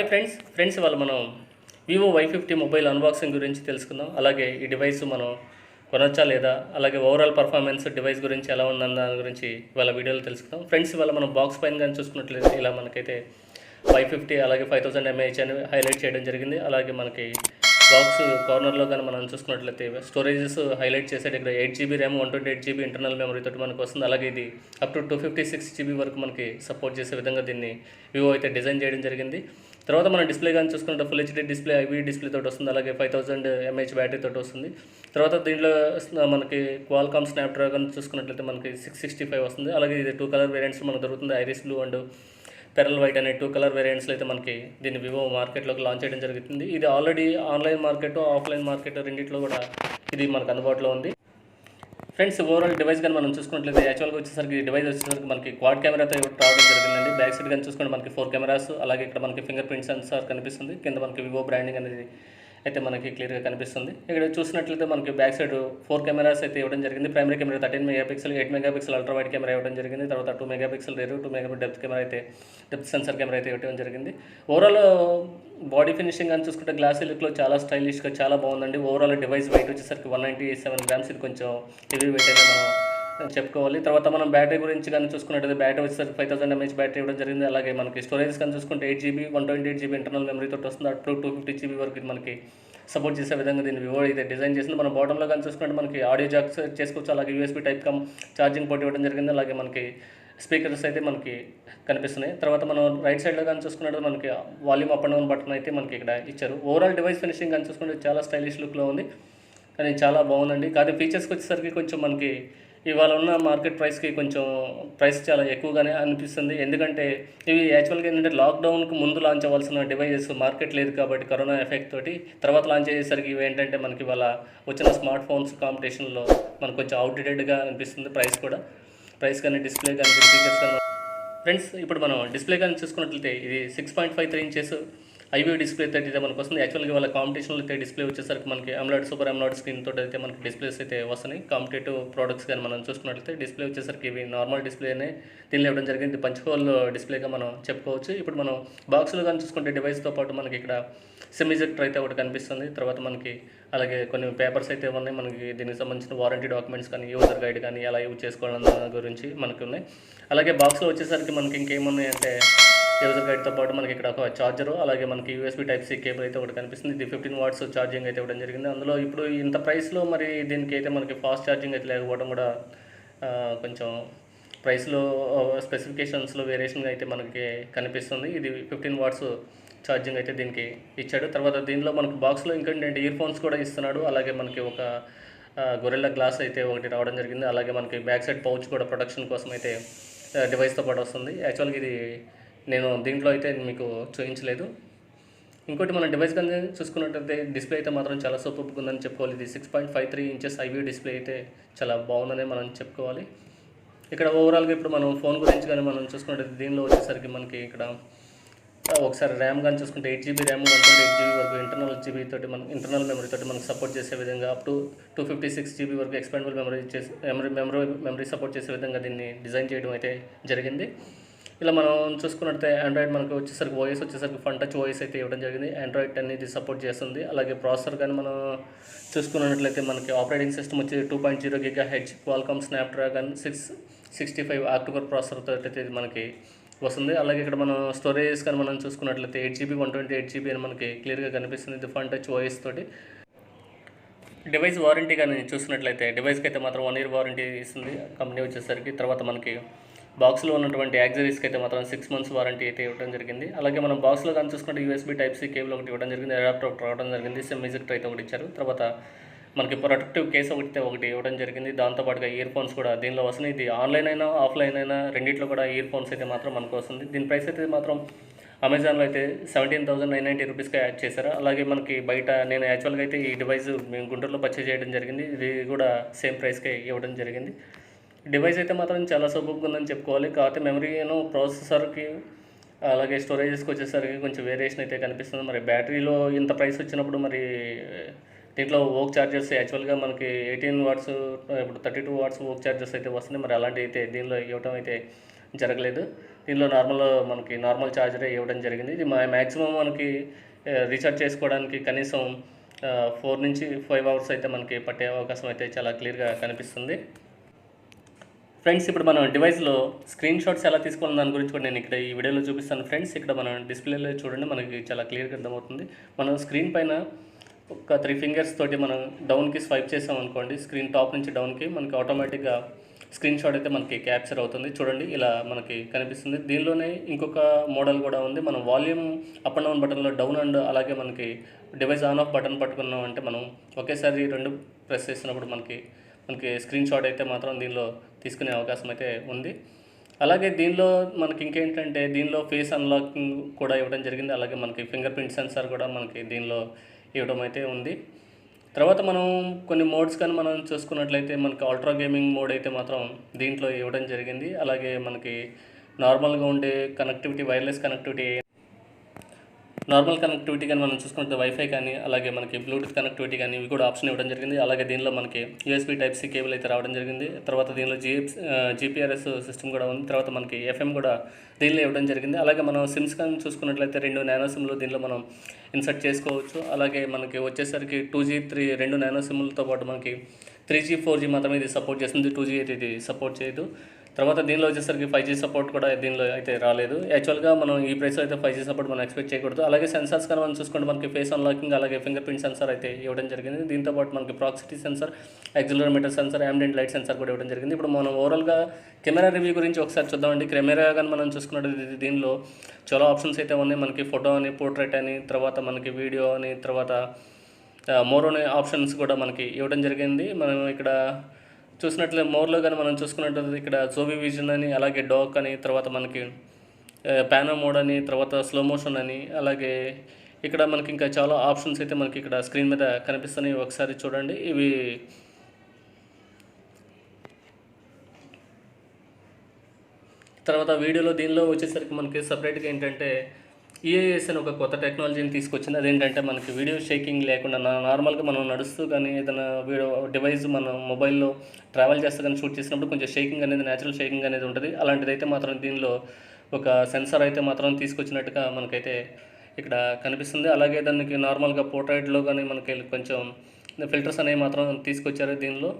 Hi friends ఇవాళ మనం Vivo Y50 mobile unboxing గురించి తెలుసుకుందాం. అలాగే ఈ డివైస్ మనం కొనొచ్చా లేదా, అలాగే ఓవరాల్ పర్ఫార్మెన్స్ డివైస్ గురించి ఎలా ఉందన్న దాని గురించి ఇవాళ వీడియోలో తెలుసుకుందాం. ఫ్రెండ్స్ ఇవాళ మనం బాక్స్ పైన కానీ చూసుకున్నట్లయితే ఇలా మనకైతే Y50 అలాగే 5000 mAh అని హైలైట్ చేయడం జరిగింది. అలాగే మనకి బాక్స్ కార్నర్లో కానీ మనం చూసుకున్నట్లయితే స్టోరేజెస్ హైలైట్ చేసేది ఇక్కడ 8GB RAM 128GB internal memory తోటి మనకు వస్తుంది. అలాగే ఇది అప్ టు 256GB వరకు మనకి సపోర్ట్ చేసే విధంగా దీన్ని వివో అయితే డిజైన్ చేయడం జరిగింది. తర్వాత మనం డిస్ప్లే కానీ చూసుకుంటే full HD display ivy display తోటి వస్తుంది. అలాగే 5000 mAh బ్యాటరీ తోటి వస్తుంది. తర్వాత దీంట్లో మనకి క్వాల్కామ్ స్నాప్డ్రాగన్ చూసుకున్నట్లయితే మనకి 665 వస్తుంది. అలాగే ఇది 2 కలర్ వేరియంట్స్ మనకు దొరుకుతుంది. Iris blue and pearl white అనే 2 కలర్ వేరియంట్స్లో అయితే మనకి దీన్ని వివో మార్కెట్లోకి లాంచ్ చేయడం జరుగుతుంది. ఇది already online market offline market రెండింటిలో కూడా ఇది మనకు అందుబాటులో ఉంది. ఫ్రెండ్స్ ఓవరాల్ డివైస్ కానీ మనం చూసుకున్నట్లయితే యాక్చువల్గా వచ్చేసరికి డివైస్ వచ్చేసరికి మనకి క్వాడ్ కెమెరాతో రావడం జరిగిందండి. బ్యాక్ సైడ్ కానీ చూసుకుంటే మనకి 4 కెమెరాస్, అలాగే ఇక్కడ మనకి ఫింగర్ ప్రింట్ సెన్సార్ కనిపిస్తుంది. కింద మనకి వివో బ్రాండింగ్ అనేది అయితే మనకి క్లియర్గా కనిపిస్తుంది. ఇక్కడ చూసినట్లయితే మనకి బ్యాక్ సైడ్ 4 కెమెరాస్ అయితే ఇవ్వడం జరిగింది. Primary camera 13 megapixel, 8 megapixel ultra wide camera ఇవ్వడం జరిగింది. తర్వాత 2 మెగాపిక్సెల్ రేరు, 2 మెగాపిక్సెల్ డెప్త్ సెన్సార్ కెమెరా అయితే ఇవ్వడం జరిగింది. ఓవరాల్ బాడీ ఫినిషింగ్ అని చూసుకుంటే గ్లాస్ లుక్లో చాలా స్టైలిష్గా చాలా బాగుందండి. ఓవరాల్ డివైస్ వెయిట్ వచ్చేసరికి 197 గ్రామ్స్. ఇది కొంచెం హెవీ వెయిట్ అయితే మనం చెప్పుకోవాలి. తర్వాత మనం బ్యాటరీ గురించి కానీ చూసుకున్నట్లయితే బ్యాటరీ వచ్చేసరికి 5000 mAh బ్యాటరీ ఇవ్వడం జరిగింది. అలాగే మనకి స్టోరేజ్ కానీ చూసుకుంటే 8GB 128GB ఇంటర్నల్ మెమరీ తోటి వస్తుంది. అప్ టు 250GB వరకు ఇది మనకి సపోర్ట్ చేసే విధంగా దీన్ని వివో అయితే డిజైన్ చేసింది. మనం బాటంలో కానీ చూసుకుంటే మనకి ఆడియో జాక్ చేసుకోవచ్చు. అలాగే USB type come charging port ఇవ్వడం జరిగింది. అలాగే మనకి స్పీకర్స్ అయితే మనకి కనిపిస్తున్నాయి. తర్వాత మనం రైట్ సైడ్లో కానీ చూసుకున్నట్టు మనకి volume up and down button అయితే మనకి ఇక్కడ ఇచ్చారు. ఓవరాల్ డివైస్ ఫినిషింగ్ కానీ చూసుకుంటే చాలా స్టైలిష్ లుక్లో ఉంది, కానీ చాలా బాగుందండి. కానీ ఫీచర్స్కి వచ్చేసరికి కొంచెం మనకి ఇవాళ ఉన్న మార్కెట్ ప్రైస్కి కొంచెం ప్రైస్ చాలా ఎక్కువగానే అనిపిస్తుంది. ఎందుకంటే ఇవి యాక్చువల్గా ఏంటంటే లాక్డౌన్కి ముందు లాంచ్ అవ్వాల్సిన డివైజెస్ మార్కెట్ లేదు కాబట్టి కరోనా ఎఫెక్ట్ తోటి తర్వాత లాంచ్ అయ్యేసరికి ఇవి ఏంటంటే మనకి ఇవాళ వచ్చిన స్మార్ట్ ఫోన్స్ కాంపిటీషన్లో మనకు కొంచెం అవుట్డేటెడ్గా అనిపిస్తుంది. ప్రైస్ కానీ డిస్ప్లే కానీ ఫీచర్స్ కానీ. ఫ్రెండ్స్ ఇప్పుడు మనం డిస్ప్లే కానీ చూసుకున్నట్లయితే ఇది 6.53 ఇంచెస్ ఐవీ డిస్ప్లే అయితే మనకు వస్తుంది. యాక్చువల్గా వాళ్ళ కాంపిటీషన్లో అయితే డిస్ప్లే వచ్చేసరికి మనకి AMOLED సూపర్ AMOLED స్క్రీన్ తోటి అయితే మనకి డిస్ప్లేస్ అయితే వస్తున్నాయి. కాంపిటేటివ్ ప్రోడక్ట్స్ కానీ మనం చూసుకున్నట్లయితే డిస్ప్లే వచ్చేసరికి ఇవి నార్మల్ డిస్ప్లేనే దీనిలో ఇవ్వడం జరిగింది. పంచ్ హోల్ డిస్ప్లేగా మనం చెప్పుకోవచ్చు. ఇప్పుడు మనం బాక్స్లో కానీ చూసుకుంటే డివైస్తో పాటు మనకి ఇక్కడ సిమ్ ఇజెక్టర్ అయితే ఒకటి కనిపిస్తుంది. తర్వాత మనకి అలాగే కొన్ని పేపర్స్ అయితే ఉన్నాయి. మనకి దీనికి సంబంధించిన వారంటీ డాక్యుమెంట్స్ కానీ యూజర్ గైడ్ కానీ ఎలా యూజ్ చేసుకోవడం దాని గురించి మనకి ఉన్నాయి. అలాగే బాక్స్లో వచ్చేసరికి మనకి ఇంకేమున్నాయి అంటే యూజర్ గైడ్తో పాటు మనకి ఇక్కడ ఒక ఛార్జరు, అలాగే మనకి USB Type-C కేబుల్ అయితే ఒకటి కనిపిస్తుంది. ఇది 15 వాట్స్ ఛార్జింగ్ అయితే ఇవ్వడం జరిగింది. అందులో ఇప్పుడు ఇంత ప్రైస్లో మరి దీనికి అయితే మనకి ఫాస్ట్ ఛార్జింగ్ అయితే లేకపోవడం కూడా కొంచెం ప్రైస్లో స్పెసిఫికేషన్స్లో వేరియేషన్ అయితే మనకి కనిపిస్తుంది. ఇది 15 వాట్స్ ఛార్జింగ్ అయితే దీనికి ఇచ్చాడు. తర్వాత దీనిలో మనకి బాక్స్లో ఇంకేంటంటే ఇయర్ ఫోన్స్ కూడా ఇస్తున్నాడు. అలాగే మనకి ఒక గొరిల్లా గ్లాస్ అయితే ఒకటి రావడం జరిగింది. అలాగే మనకి బ్యాక్ సైడ్ పౌచ్ కూడా ప్రొటెక్షన్ కోసం అయితే డివైస్తో పాటు వస్తుంది. యాక్చువల్గా ఇది నేను దీంట్లో అయితే మీకు చూపించలేదు. ఇంకోటి మన డివైస్ కానీ చూసుకున్నట్టయితే డిస్ప్లే అయితే మాత్రం చాలా సూపర్గా ఉందని చెప్పుకోవాలి. ఇది 6.53 ఇంచెస్ ఐవీ డిస్ప్లే అయితే చాలా బాగుందని మనం చెప్పుకోవాలి. ఇక్కడ ఓవరాల్గా ఇప్పుడు మనం ఫోన్ గురించి కానీ మనం చూసుకున్నట్టయితే దీనిలో వచ్చేసరికి మనకి ఇక్కడ ఒకసారి ర్యామ్ కానీ చూసుకుంటే 8GB ర్యామ్ 128GB వరకు ఇంటర్నల్ మెమరీ తోటి మనకు సపోర్ట్ చేసే విధంగా అప్ టు 256GB వరకు ఎక్స్పాండబుల్ మెమరీ సపోర్ట్ చేసే విధంగా దీన్ని డిజైన్ చేయడం అయితే జరిగింది. ఇలా మనం చూసుకున్నట్లయితే ఆండ్రాయిడ్ మనకు వచ్చేసరికి ఓఎస్ వచ్చేసరికి FuntouchOS అయితే ఇవ్వడం జరిగింది. Android 10 ఇది సపోర్ట్ చేస్తుంది. అలాగే ప్రాసెసర్ కానీ మనం చూసుకున్నట్లయితే మనకి ఆపరేటింగ్ సిస్టమ్ వచ్చి 2.0 GHz Qualcomm Snapdragon 665 octa-core processor తోటి అయితే ఇది మనకి వస్తుంది. అలాగే ఇక్కడ మనం స్టోరేజ్ కానీ మనం చూసుకున్నట్లయితే 8GB 128GB అని మనకి క్లియర్గా కనిపిస్తుంది. ఇది FuntouchOS తోటి. డివైస్ వారంటీ కానీ చూసినట్లయితే డివైస్కి అయితే మాత్రం 1 year వారంటీ ఇస్తుంది కంపెనీ వచ్చేసరికి. తర్వాత మనకి బాక్స్లో ఉన్నటువంటి యాక్సరీస్కి అయితే మాత్రం 6 months వారంటీ అయితే ఇవ్వడం జరిగింది. అలాగే మనం బాక్స్లో కానీ చూసుకుంటే USB Type-C కేబుల్ ఒకటి ఇవ్వడం జరిగింది. అడాప్టర్ ఒకటి రావడం జరిగింది. సిమ్ ఇజెక్టర్ అయితే ఒకటి ఇచ్చారు. తర్వాత మనకి ప్రొటెక్టివ్ కేస్ ఒకటి ఇవ్వడం జరిగింది. దాంతోపాటుగా ఇయర్ ఫోన్స్ కూడా దీనిలో వస్తున్నాయి. ఇది ఆన్లైన్ అయినా ఆఫ్లైన్ అయినా రెండింటిలో కూడా ఇయర్ ఫోన్స్ అయితే మాత్రం మనకు వస్తుంది. దీని ప్రైస్ అయితే మాత్రం అమెజాన్లో అయితే 17,990 రూపీస్కి యాడ్ చేశారు. అలాగే మనకి బయట నేను యాక్చువల్గా అయితే ఈ డివైస్ మేము గుంటూరులో పర్చేజ్ చేయడం జరిగింది. ఇది కూడా సేమ్ ప్రైస్కే ఇవ్వడం జరిగింది. డివైస్ అయితే మాత్రం చాలా సూపర్గా ఉందని చెప్పుకోవాలి. కాకపోతే మెమరీను ప్రాసెసర్కి అలాగే స్టోరేజెస్కి వచ్చేసరికి కొంచెం వేరియేషన్ అయితే కనిపిస్తుంది. మరి బ్యాటరీలో ఇంత ప్రైస్ వచ్చినప్పుడు మరి దీంట్లో ఓక్ ఛార్జర్స్ యాక్చువల్గా మనకి 18 వాట్స్ ఇప్పుడు 32 వాట్స్ ఓక్ ఛార్జర్స్ అయితే వస్తున్నాయి. మరి అలాంటివి అయితే దీనిలో ఇవ్వడం అయితే జరగలేదు. దీనిలో మనకి నార్మల్ ఛార్జరే ఇవ్వడం జరిగింది. ఇది మ్యాక్సిమం మనకి రీఛార్జ్ చేసుకోవడానికి కనీసం 4 నుంచి 5 అవర్స్ అయితే మనకి పట్టే అవకాశం అయితే చాలా క్లియర్గా కనిపిస్తుంది. ఫ్రెండ్స్, ఇప్పుడు మనం డివైస్లో స్క్రీన్ షాట్స్ ఎలా తీసుకోవాలని దాని గురించి కూడా నేను ఇక్కడ ఈ వీడియోలో చూపిస్తాను. ఫ్రెండ్స్, ఇక్కడ మనం డిస్ప్లేలో చూడండి, మనకి చాలా క్లియర్గా అర్థమవుతుంది. మనం స్క్రీన్ పైన ఒక 3 ఫింగర్స్ తోటి మనం డౌన్కి స్వైప్ చేసాం అనుకోండి, స్క్రీన్ టాప్ నుంచి డౌన్కి మనకి ఆటోమేటిక్గా స్క్రీన్ షాట్ అయితే మనకి క్యాప్చర్ అవుతుంది. చూడండి, ఇలా మనకి కనిపిస్తుంది. దీనిలోనే ఇంకొక మోడల్ కూడా ఉంది. మనం వాల్యూమ్ అప్ అండ్ డౌన్ బటన్లో డౌన్ అండ్ అలాగే మనకి డివైస్ ఆన్ ఆఫ్ బటన్ పట్టుకున్నాం అంటే మనం ఒకేసారి 2 ప్రెస్ చేసినప్పుడు మనకి స్క్రీన్ షాట్ అయితే మాత్రం దీనిలో తీసుకునే అవకాశం అయితే ఉంది. అలాగే దీనిలో మనకి ఇంకేంటంటే దీనిలో ఫేస్ అన్లాకింగ్ కూడా ఇవ్వడం జరిగింది. అలాగే మనకి ఫింగర్ ప్రింట్ సెన్సార్ కూడా మనకి దీనిలో ఇవ్వడం అయితే ఉంది. తర్వాత మనం కొన్ని మోడ్స్ కానీ మనం చూసుకున్నట్లయితే మనకి అల్ట్రా గేమింగ్ మోడ్ అయితే మాత్రం దీంట్లో ఇవ్వడం జరిగింది. అలాగే మనకి నార్మల్గా ఉండే connectivity, wireless connectivity, normal connectivity కానీ మనం చూసుకుంటే వైఫై కానీ అలాగే మనకి బ్లూటూత్ కనెక్టివిటీ కానీ ఇవి కూడా ఆప్షన్ ఇవ్వడం జరిగింది. అలాగే దీనిలో మనకి యూఎస్బీ టైప్ సి కేబుల్ అయితే రావడం జరిగింది. తర్వాత దీనిలో జీపీఆర్ఎస్ సిస్టమ్ కూడా ఉంది. తర్వాత మనకి ఎఫ్ఎం కూడా దీనిలో ఇవ్వడం జరిగింది. అలాగే మనం సిమ్స్ కానీ చూసుకున్నట్లయితే 2 నానో సిమ్లు దీనిలో మనం ఇన్సర్ట్ చేసుకోవచ్చు. అలాగే మనకి వచ్చేసరికి 2G 2 నానో సిమ్లతో పాటు మనకి 3G 4G మాత్రమే ఇది సపోర్ట్ చేస్తుంది. 2G అయితే ఇది సపోర్ట్ చేయదు. తర్వాత దీనిలో వచ్చేసరికి 5G సపోర్ట్ కూడా దీనిలో అయితే రాలేదు. యాక్చువల్గా మనం ఈ ప్రైస్లో అయితే 5G సపోర్ట్ మనం ఎక్స్పెక్ట్ చేయకూడదు. అలాగే సెన్సార్స్ కానీ మనం చూసుకుంటే మనకి ఫేస్ అన్లాకింగ్ అలాగే ఫింగర్ ప్రింట్ సెన్సార్ అయితే ఇవ్వడం జరిగింది. దీంతోపాటు మనకి proximity sensor, accelerometer sensor, ambient light sensor కూడా ఇవ్వడం జరిగింది. ఇప్పుడు మనం ఓవరాల్గా కెమెరా రివ్యూ గురించి ఒకసారి చూద్దామండి. కెమెరా కానీ మనం చూసుకున్నట్టు దీనిలో చాలా ఆప్షన్స్ అయితే ఉన్నాయి. మనకి ఫోటో అని, పోర్ట్రేట్ అని, తర్వాత మనకి వీడియో అని, తర్వాత మోర్ అనే ఆప్షన్స్ కూడా మనకి ఇవ్వడం జరిగింది. మనం ఇక్కడ చూసినట్లయితే మోర్లో కానీ మనం చూసుకున్నట్లయితే ఇక్కడ జోబీ విజన్ అని, అలాగే డాక్ అని, తర్వాత మనకి పానో మోడ్ అని, తర్వాత స్లో మోషన్ అని, అలాగే ఇక్కడ మనకి ఇంకా చాలా ఆప్షన్స్ అయితే మనకి ఇక్కడ స్క్రీన్ మీద కనిపిస్తున్నాయి. ఒకసారి చూడండి. ఇవి తర్వాత వీడియోలో దీనిలో వచ్చేసరికి మనకి సపరేట్గా ఏంటంటే ఈఏఎస్ అని ఒక కొత్త టెక్నాలజీని తీసుకొచ్చింది. అదేంటంటే మనకి వీడియో షేకింగ్ లేకుండా నార్మల్గా మనం నడుస్తూ కానీ ఏదైనా వీడియో డివైస్ మన మొబైల్లో ట్రావెల్ చేస్తూ కానీ షూట్ చేసినప్పుడు కొంచెం షేకింగ్ అనేది, న్యాచురల్ షేకింగ్ అనేది ఉంటుంది. అలాంటిదైతే మాత్రం దీనిలో ఒక సెన్సార్ అయితే మాత్రం తీసుకొచ్చినట్టుగా మనకైతే ఇక్కడ కనిపిస్తుంది. అలాగే దానికి నార్మల్గా పోర్ట్రైట్లో కానీ మనకి కొంచెం ఫిల్టర్స్ అనేవి మాత్రం తీసుకొచ్చారు. దీనిలో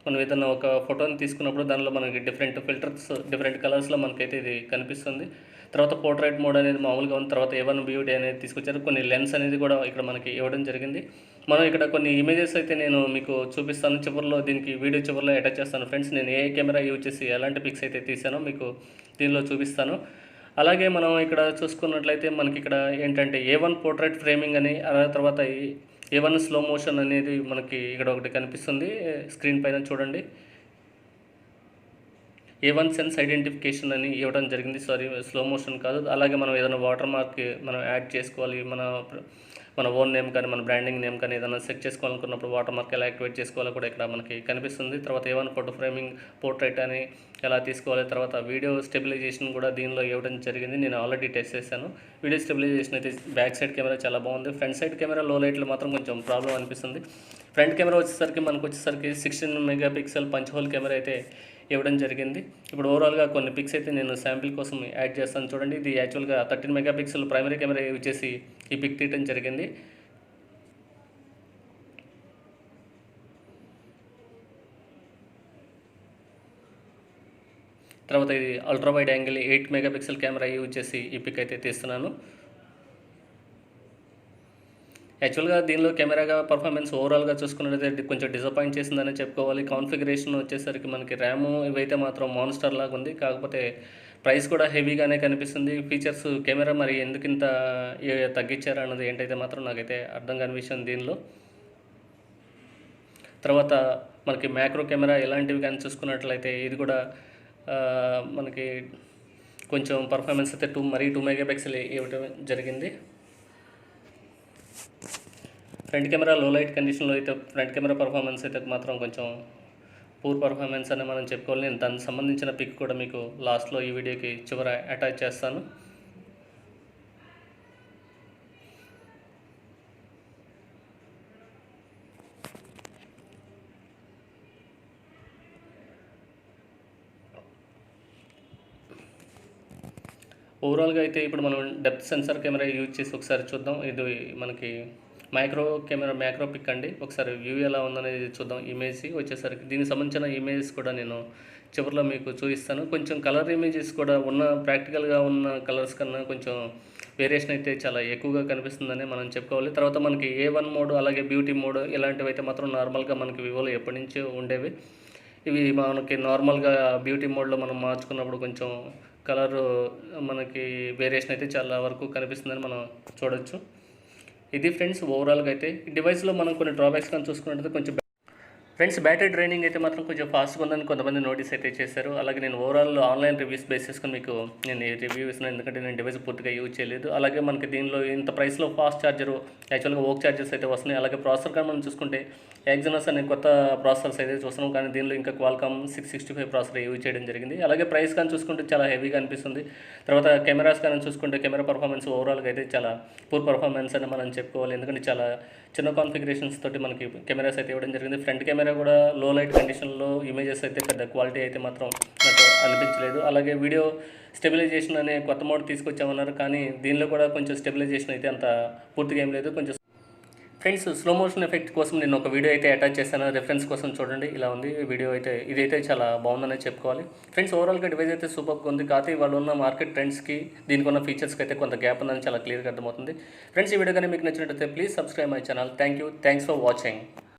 మనం ఏదైనా ఒక ఫోటోని తీసుకున్నప్పుడు దానిలో మనకి డిఫరెంట్ ఫిల్టర్స్, డిఫరెంట్ కలర్స్లో మనకైతే ఇది కనిపిస్తుంది. తర్వాత పోర్ట్రైట్ మోడ్ అనేది మామూలుగా ఉంది. తర్వాత A1 బ్యూటీ అనేది తీసుకొచ్చారు. కొన్ని లెన్స్ అనేది కూడా ఇక్కడ మనకి ఇవ్వడం జరిగింది. మనం ఇక్కడ కొన్ని ఇమేజెస్ అయితే నేను మీకు చూపిస్తాను. చివరిలో దీనికి వీడియో చివరిలో అటాచ్ చేస్తాను. ఫ్రెండ్స్, నేను ఏ కెమెరా యూజ్ చేసి ఎలాంటి పిక్స్ అయితే తీసానో మీకు దీనిలో చూపిస్తాను. అలాగే మనం ఇక్కడ చూసుకున్నట్లయితే మనకి ఇక్కడ ఏంటంటే A1 పోర్ట్రైట్ ఫ్రేమింగ్ అని, తర్వాత A1 స్లో మోషన్ అనేది మనకి ఇక్కడ ఒకటి కనిపిస్తుంది స్క్రీన్ పైన చూడండి. A1 సెన్స్ ఐడెంటిఫికేషన్ అని ఇవ్వడం జరిగింది. సారీ, స్లో మోషన్ కాదు. అలాగే మనం ఏదైనా వాటర్ మార్క్ మనం యాడ్ చేసుకోవాలి, మన ఓన్ నేమ్ కానీ మన బ్రాండింగ్ నేమ్ కానీ ఏదైనా సెట్ చేసుకోవాలనుకున్నప్పుడు వాటర్ మార్క్ ఎలా యాక్టివేట్ చేసుకోవాలో కూడా ఇక్కడ మనకి కనిపిస్తుంది. తర్వాత A1 ఫోటో ఫ్రేమింగ్ పోర్ట్రైట్ అని ఎలా తీసుకోవాలి, తర్వాత వీడియో స్టెబిలైజేషన్ కూడా దీనిలో ఇవ్వడం జరిగింది. నేను ఆల్రెడీ టెస్ట్ చేశాను. వీడియో స్టెబిలైజేషన్ అయితే బ్యాక్ సైడ్ కెమెరా చాలా బాగుంది. ఫ్రంట్ సైడ్ కెమెరా లో లైట్లో మాత్రం కొంచెం ప్రాబ్లం అనిపిస్తుంది. ఫ్రంట్ కెమెరా వచ్చేసరికి 16 మెగాపిక్సెల్ పంచ్ హోల్ కెమెరా అయితే ఇవ్వడం జరిగింది. ఇప్పుడు ఓవరాల్గా కొన్ని పిక్స్ అయితే నేను శాంపిల్ కోసం యాడ్ చేస్తాను చూడండి. ఇది యాక్చువల్గా 13 మెగాపిక్సెల్ ప్రైమరీ కెమెరా యూజ్ చేసి ఈ పిక్ తీయడం జరిగింది. తర్వాత ఇది ultra wide angle 8 megapixel camera use చేసి ఈ పిక్ అయితే తీస్తున్నాను. యాక్చువల్గా దీనిలో కెమెరాగా పర్ఫార్మెన్స్ ఓవరాల్గా చూసుకున్నట్లయితే కొంచెం డిసప్పాయింట్ చేసిందని చెప్పుకోవాలి. కాన్ఫిగరేషన్ వచ్చేసరికి మనకి ర్యాము ఇవైతే మాత్రం మాన్స్టర్ లాగా ఉంది. కాకపోతే ప్రైస్ కూడా హెవీగానే కనిపిస్తుంది. ఫీచర్స్ కెమెరా మరి ఎందుకు ఇంత తగ్గించారు అన్నది ఏంటైతే మాత్రం నాకైతే అర్థం కాని విషయం దీనిలో. తర్వాత మనకి మ్యాక్రో కెమెరా ఇలాంటివి కానీ చూసుకున్నట్లయితే ఇది కూడా మనకి కొంచెం పర్ఫార్మెన్స్ అయితే 2 మెగాపిక్సెల్ ఇవ్వడం జరిగింది. ఫ్రంట్ కెమెరా లో లైట్ కండిషన్లో అయితే ఫ్రంట్ కెమెరా పర్ఫార్మెన్స్ అయితే మాత్రం కొంచెం పూర్ పర్ఫార్మెన్స్ అని మనం చెప్పుకోవాలి. నేను దానికి సంబంధించిన పిక్ కూడా మీకు లాస్ట్లో ఈ వీడియోకి చివర అటాచ్ చేస్తాను. ఓవరాల్గా అయితే ఇప్పుడు మనం డెప్త్ సెన్సార్ కెమెరా యూజ్ చేసి ఒకసారి చూద్దాం. ఇది మనకి మ్యాక్రో పిక్ అండి. ఒకసారి వ్యూ ఎలా ఉందనేది చూద్దాం. ఇమేజ్ వచ్చేసరికి దీనికి సంబంధించిన ఇమేజెస్ కూడా నేను చివరిలో మీకు చూపిస్తాను. కొంచెం కలర్ ఇమేజెస్ కూడా ప్రాక్టికల్గా ఉన్న కలర్స్ కన్నా కొంచెం వేరియేషన్ అయితే చాలా ఎక్కువగా కనిపిస్తుందని మనం చెప్పుకోవాలి. తర్వాత మనకి A1 మోడ్ అలాగే బ్యూటీ మోడ్ ఇలాంటివి అయితే మాత్రం నార్మల్గా మనకి వివోలో ఎప్పటి నుంచో ఉండేవి. ఇవి మనకి నార్మల్గా బ్యూటీ మోడ్లో మనం మార్చుకున్నప్పుడు కొంచెం కలర్ మనకి వేరియేషన్ అయితే చాలా వరకు కనిపిస్తుందని మనం చూడొచ్చు. ఇది ఫ్రెండ్స్ ఓవరాల్గా అయితే ఈ డివైస్లో మనం కొన్ని డ్రాబ్యాక్స్ కానీ చూసుకున్నట్లయితే కొంచెం ఫ్రెండ్స్ బ్యాటరీ డ్రైనింగ్ అయితే మాత్రం కొంచెం ఫాస్ట్గా ఉందని కొంతమంది నోటీస్ అయితే చేశారు. అలాగే నేను ఓవరాల్ ఆన్లైన్ రివ్యూస్ బేస్ చేసుకుని మీకు నేను ఈ రివ్యూ ఇస్తున్నాను, ఎందుకంటే నేను డివైస్ పూర్తిగా యూజ్ చేయలేదు. అలాగే మనకి దీనిలో ఇంత ప్రైస్లో ఫాస్ట్ ఛార్జర్ యాక్చువల్గా ఓక్ ఛార్జర్స్ అయితే వస్తున్నాయి. అలాగే ప్రాసెసర్ కానీ మనం చూసుకుంటే ఎగ్జానస్ అనే కొత్త ప్రాసెసర్స్ అయితే చూస్తున్నాం, కానీ దీనిలో ఇంకా Qualcomm 665 ప్రాసెసర్ యూజ్ చేయడం జరిగింది. అలాగే ప్రైస్ కానీ చూసుకుంటే చాలా హెవీగా అనిపిస్తుంది. తర్వాత కెమెరాస్ కానీ చూసుకుంటే కెమెరా పర్ఫార్మెన్స్ ఓవరాల్గా అయితే చాలా పూర్ పర్ఫార్మెన్స్ అని మనం చెప్పుకోవాలి, ఎందుకంటే చాలా చిన్న కాన్ఫిగరేషన్స్ తోటి మనకి కెమెరాస్ అయితే ఇవ్వడం జరిగింది. ఫ్రంట్ కెమెరా కూడా లో లైట్ కండిషన్లో ఇమేజెస్ అయితే పెద్ద క్వాలిటీ అయితే మాత్రం నాకు అనిపించలేదు. అలాగే వీడియో స్టెబిలైజేషన్ అనే కొత్త మోడ్ తీసుకొచ్చామన్నారు, కానీ దీనిలో కూడా కొంచెం స్టెబిలైజేషన్ అయితే అంత పూర్తిగా ఏం లేదు. కొంచెం ఫ్రెండ్స్ స్లో మోషన్ ఎఫెక్ట్ కోసం నేను ఒక వీడియో అయితే అటాచ్ చేశాను, రిఫరెన్స్ కోసం చూడండి. ఇలా ఉంది వీడియో అయితే, ఇదైతే చాలా బాగుందనే చెప్పుకోవాలి. ఫ్రెండ్స్ ఓవరాల్గా డివైస్ అయితే సూపర్గా ఉంది. కాకపోతే వాళ్ళు ఉన్న మార్కెట్ ట్రెండ్స్కి దీనికి ఉన్న ఫీచర్స్కి అయితే కొంత గ్యాప్ ఉందని చాలా క్లియర్గా అర్థమవుతుంది. ఫ్రెండ్స్ ఈ వీడియో కానీ మీకు నచ్చినట్లయితే please subscribe my channel. Thanks for watching.